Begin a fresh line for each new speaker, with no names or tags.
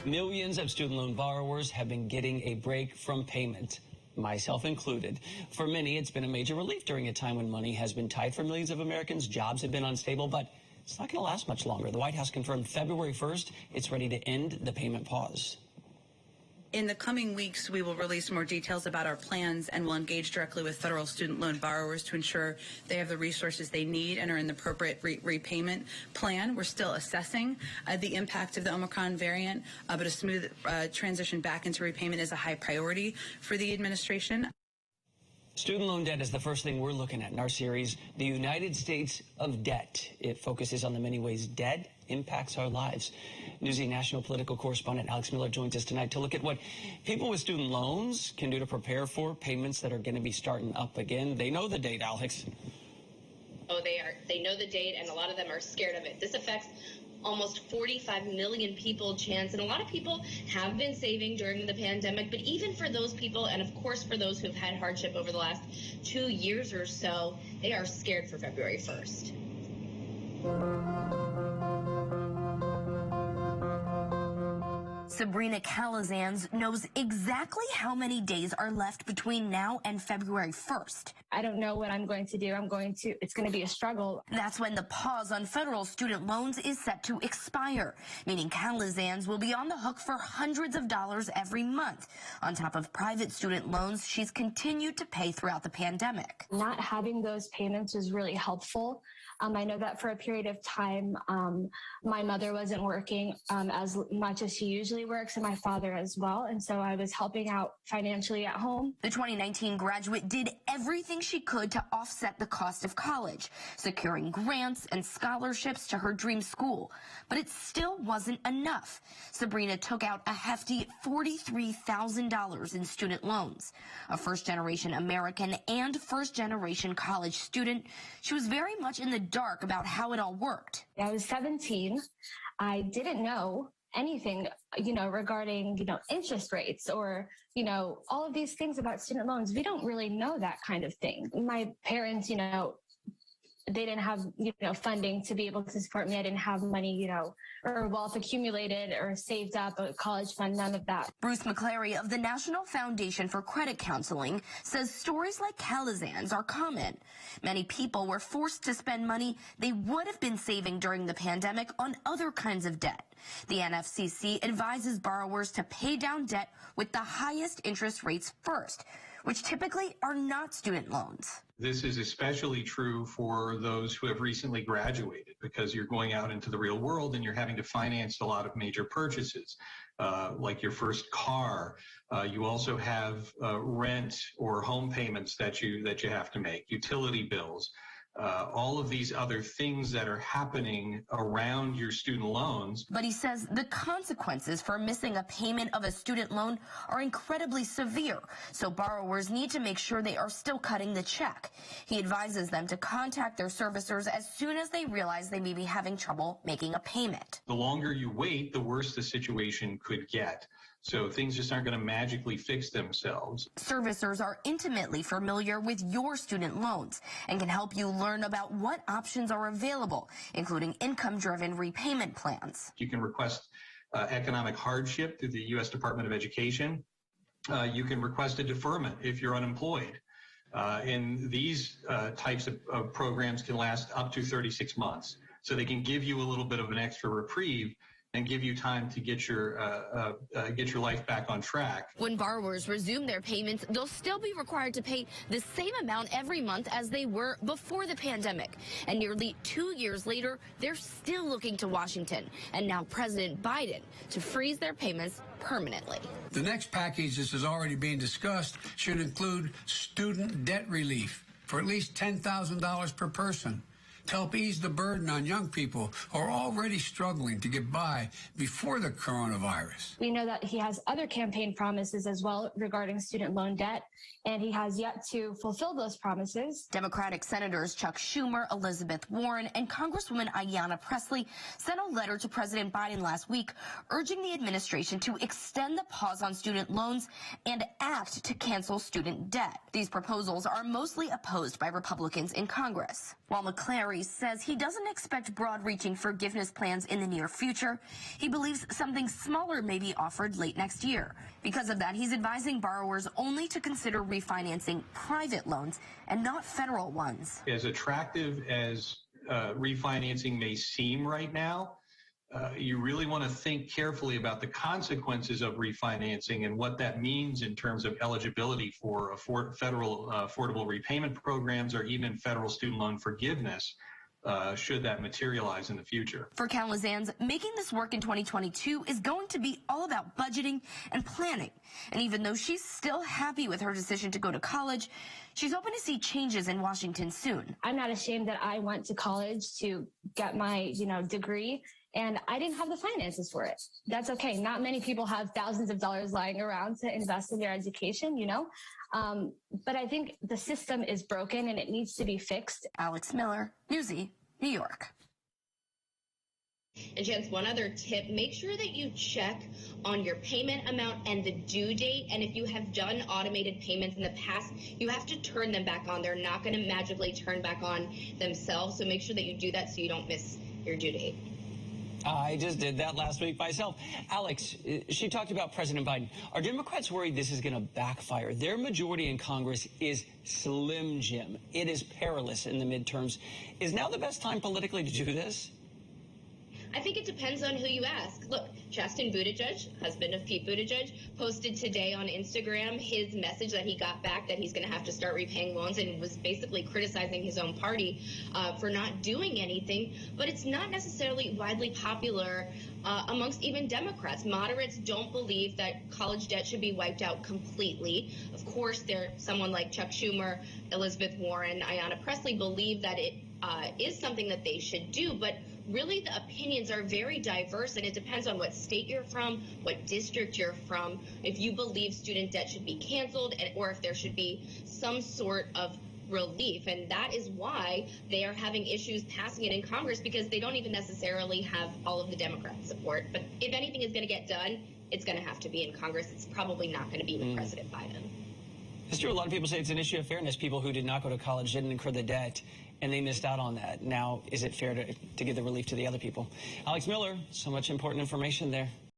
Millions of student loan borrowers have been getting a break from payment, myself included. For many, it's been a major relief during a time when money has been tight for millions of Americans. Jobs have been unstable, but it's not going to last much longer. The White House confirmed February 1st it's ready to end the payment pause.
In the coming weeks, we will release more details about our plans and will engage directly with federal student loan borrowers to ensure they have the resources they need and are in the appropriate repayment plan. We're still assessing the impact of the Omicron variant, but a smooth transition back into repayment is a high priority for the administration.
Student loan debt is the first thing we're looking at in our series, The United States of Debt. It focuses on the many ways debt impacts our lives. Newsy national political correspondent Alex Miller joins us tonight to look at what people with student loans can do to prepare for payments that are going to be starting up again. They know the date, Alex.
Oh, they know the date, and a lot of them are scared of it. This affects almost 45 million people, Chance, and a lot of people have been saving during the pandemic, but even for those people, and of course for those who've had hardship over the last 2 years or so, they are scared for February 1st.
Sabrina Calazans knows exactly how many days are left between now and February 1st.
I don't know what I'm going to do. It's going to be a struggle.
That's when the pause on federal student loans is set to expire, meaning Calazans will be on the hook for hundreds of dollars every month, on top of private student loans she's continued to pay throughout the pandemic.
Not having those payments was really helpful. I know that for a period of time, my mother wasn't working as much as she usually works, and my father as well. And so I was helping out financially at home.
The 2019 graduate did everything she could to offset the cost of college, securing grants and scholarships to her dream school. But it still wasn't enough. Sabrina took out a hefty $43,000 in student loans. A first-generation American and first-generation college student, she was very much in the dark about how it all worked.
I was 17. I didn't know anything, regarding, interest rates or, all of these things about student loans. We don't really know that kind of thing. My parents, they didn't have, funding to be able to support me. I didn't have money, or wealth accumulated or saved up, a college fund, none of that.
Bruce McClary of the National Foundation for Credit Counseling says stories like Calazans are common. Many people were forced to spend money they would have been saving during the pandemic on other kinds of debt. The NFCC advises borrowers to pay down debt with the highest interest rates first, which typically are not student loans.
This is especially true for those who have recently graduated, because you're going out into the real world and you're having to finance a lot of major purchases, like your first car. You also have rent or home payments that you have to make, utility bills. All of these other things that are happening around your student loans.
But he says the consequences for missing a payment of a student loan are incredibly severe, so borrowers need to make sure they are still cutting the check. He advises them to contact their servicers as soon as they realize they may be having trouble making a payment.
The longer you wait, the worse the situation could get. So things just aren't going to magically fix themselves.
Servicers are intimately familiar with your student loans and can help you learn about what options are available, including income-driven repayment plans.
You can request economic hardship through the U.S. Department of Education. You can request a deferment if you're unemployed. And these types of programs can last up to 36 months. So they can give you a little bit of an extra reprieve and give you time to get your life back on track.
When borrowers resume their payments, they'll still be required to pay the same amount every month as they were before the pandemic. And nearly 2 years later, they're still looking to Washington and now President Biden to freeze their payments permanently.
The next package, this is already being discussed, should include student debt relief for at least $10,000 per person, to help ease the burden on young people who are already struggling to get by before the coronavirus.
We know that he has other campaign promises as well regarding student loan debt, and he has yet to fulfill those promises.
Democratic Senators Chuck Schumer, Elizabeth Warren, and Congresswoman Ayanna Pressley sent a letter to President Biden last week urging the administration to extend the pause on student loans and act to cancel student debt. These proposals are mostly opposed by Republicans in Congress. While McClary Secretary says he doesn't expect broad-reaching forgiveness plans in the near future. He believes something smaller may be offered late next year. Because of that, he's advising borrowers only to consider refinancing private loans and not federal ones.
As attractive as refinancing may seem right now, you really want to think carefully about the consequences of refinancing and what that means in terms of eligibility for federal affordable repayment programs or even federal student loan forgiveness, should that materialize in the future.
For Calazans, making this work in 2022 is going to be all about budgeting and planning. And even though she's still happy with her decision to go to college, she's hoping to see changes in Washington soon.
I'm not ashamed that I went to college to get my, degree, and I didn't have the finances for it. That's okay. Not many people have thousands of dollars lying around to invest in their education, But I think the system is broken and it needs to be fixed.
Alex Miller, Newsy, New York.
And Chance, one other tip, make sure that you check on your payment amount and the due date. And if you have done automated payments in the past, you have to turn them back on. They're not going to magically turn back on themselves. So make sure that you do that so you don't miss your due date.
I just did that last week myself. Alex, she talked about President Biden. Are Democrats worried this is going to backfire? Their majority in Congress is Slim Jim. It is perilous in the midterms. Is now the best time politically to do this?
I think it depends on who you ask. Look, Justin Buttigieg, husband of Pete Buttigieg, posted today on Instagram his message that he got back that he's going to have to start repaying loans and was basically criticizing his own party for not doing anything. But it's not necessarily widely popular amongst even Democrats. Moderates don't believe that college debt should be wiped out completely. Of course, someone like Chuck Schumer, Elizabeth Warren, Ayanna Pressley believe that it is something that they should do, but really the opinions are very diverse, and it depends on what state you're from, what district you're from, if you believe student debt should be canceled, or if there should be some sort of relief. And that is why they are having issues passing it in Congress, because they don't even necessarily have all of the Democrat support. But if anything is going to get done, it's going to have to be in Congress. It's probably not going to be with President Biden.
It's true. A lot of people say it's an issue of fairness. People who did not go to college didn't incur the debt, and they missed out on that. Now, is it fair to give the relief to the other people? Alex Miller, so much important information there.